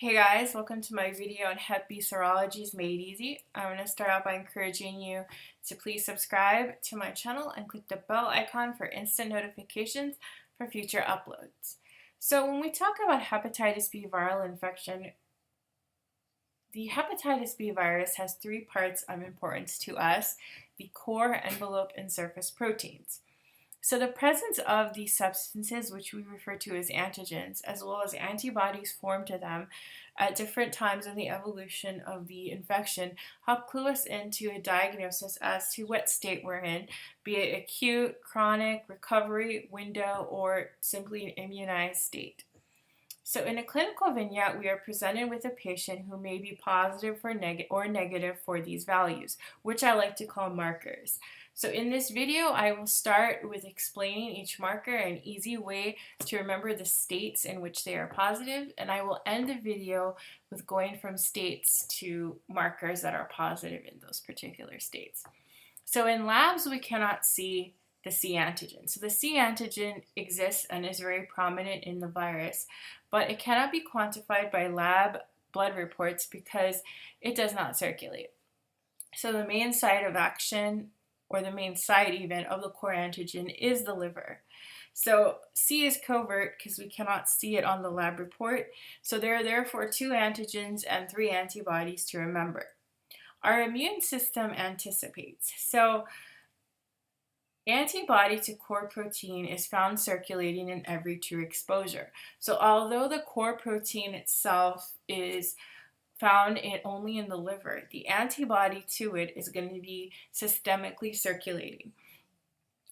Hey guys, welcome to my video on Hep B Serologies Made Easy. I'm going to start out by encouraging you to please subscribe to my channel and click the bell icon for instant notifications for future uploads. So when we talk about hepatitis B viral infection, the hepatitis B virus has three parts of importance to us: the core, envelope, and surface proteins. So the presence of these substances, which we refer to as antigens, as well as antibodies formed to them at different times in the evolution of the infection, help clue us into a diagnosis as to what state we're in, be it acute, chronic, recovery, window, or simply an immunized state. So in a clinical vignette, we are presented with a patient who may be positive or negative for these values, which I like to call markers. So in this video, I will start with explaining each marker, an easy way to remember the states in which they are positive, and I will end the video with going from states to markers that are positive in those particular states. So in labs, we cannot see the C antigen. So the C antigen exists and is very prominent in the virus, but it cannot be quantified by lab blood reports because it does not circulate. So the main site of action, or the main site even, of the core antigen is the liver. So C is covert because we cannot see it on the lab report. So there are therefore two antigens and three antibodies to remember. Our immune system anticipates. So antibody to core protein is found circulating in every true exposure. So although the core protein itself is found only in the liver, the antibody to it is going to be systemically circulating.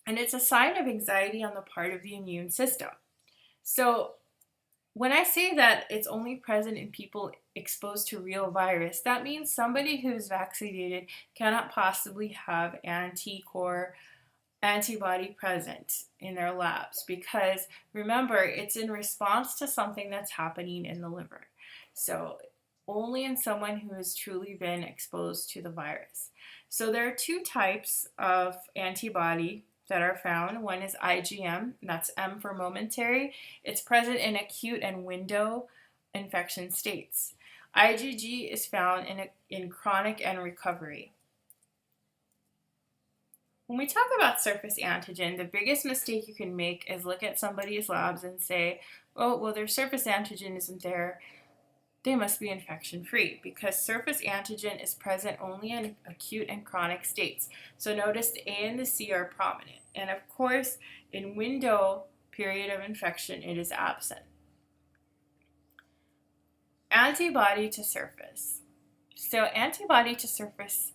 And it's a sign of anxiety on the part of the immune system. So when I say that it's only present in people exposed to real virus, that means somebody who's vaccinated cannot possibly have antibody present in their labs, because remember, it's in response to something that's happening in the liver. So only in someone who has truly been exposed to the virus. So there are two types of antibody that are found. One is IgM, and that's M for momentary. It's present in acute and window infection states. IgG is found in chronic and recovery. When we talk about surface antigen, the biggest mistake you can make is look at somebody's labs and say, oh, well, their surface antigen isn't there, they must be infection-free, because surface antigen is present only in acute and chronic states. So notice the A and the C are prominent. And of course, in window period of infection, it is absent. Antibody to surface. So antibody to surface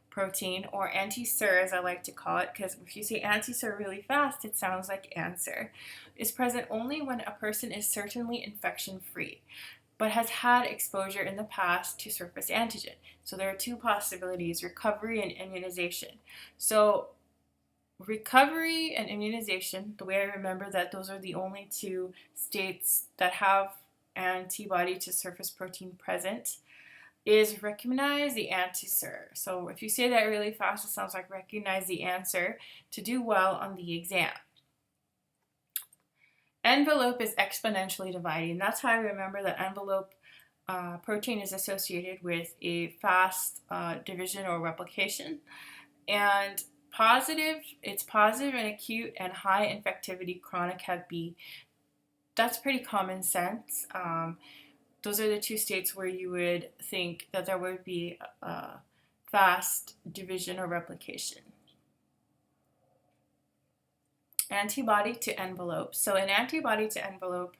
protein, or anti-SIR as I like to call it, because if you say anti-SIR really fast, it sounds like answer, is present only when a person is certainly infection-free, but has had exposure in the past to surface antigen. So there are two possibilities: recovery and immunization. So recovery and immunization, the way I remember that those are the only two states that have antibody to surface protein present, is recognize the anti-SIR. So if you say that really fast, it sounds like recognize the answer to do well on the exam. Envelope is exponentially dividing. That's how I remember that envelope protein is associated with a fast division or replication. And it's positive in acute and high infectivity chronic Hep B. That's pretty common sense. Those are the two states where you would think that there would be a fast division or replication. Antibody to envelope. So in antibody to envelope,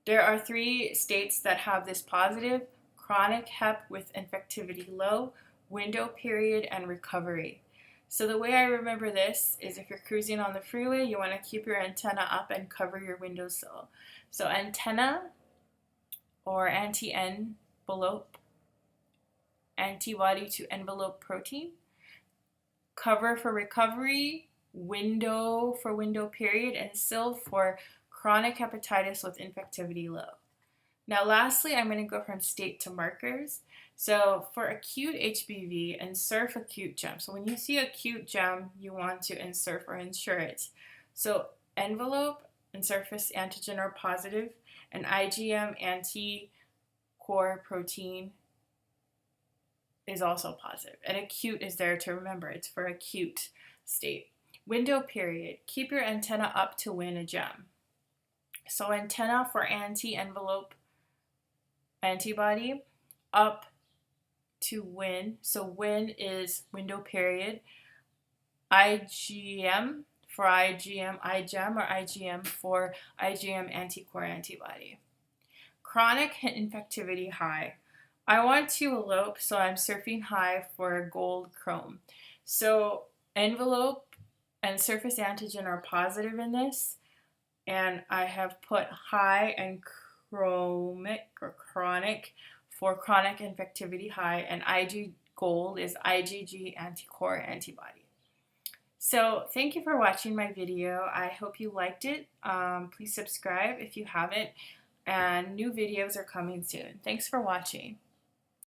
there are three states that have this positive: chronic Hep with infectivity low, window period, and recovery. So the way I remember this is, if you're cruising on the freeway, you want to keep your antenna up and cover your windowsill. So antenna, or anti-envelope, antibody to envelope protein, cover for recovery, window for window period, and SIL for chronic hepatitis with infectivity low. Now lastly, I'm going to go from state to markers. So for acute HBV, insert acute gem. So when you see acute gem, you want to insert or ensure it. So envelope and surface antigen are positive, and IgM, core protein is also positive. And acute is there to remember. It's for acute state. Window period. Keep your antenna up to win a gem. So antenna for anti-envelope antibody, up to win. So win is window period. IgM for IgM, IgM, or IgM for IgM anticore antibody. Chronic infectivity high. I want to elope, so I'm surfing high for gold chrome. So envelope and surface antigen are positive in this, and I have put high and chromic or chronic for chronic infectivity high, and Ig gold is IgG anticore antibody. So thank you for watching my video. I hope you liked it. Please subscribe if you haven't, and new videos are coming soon. Thanks for watching.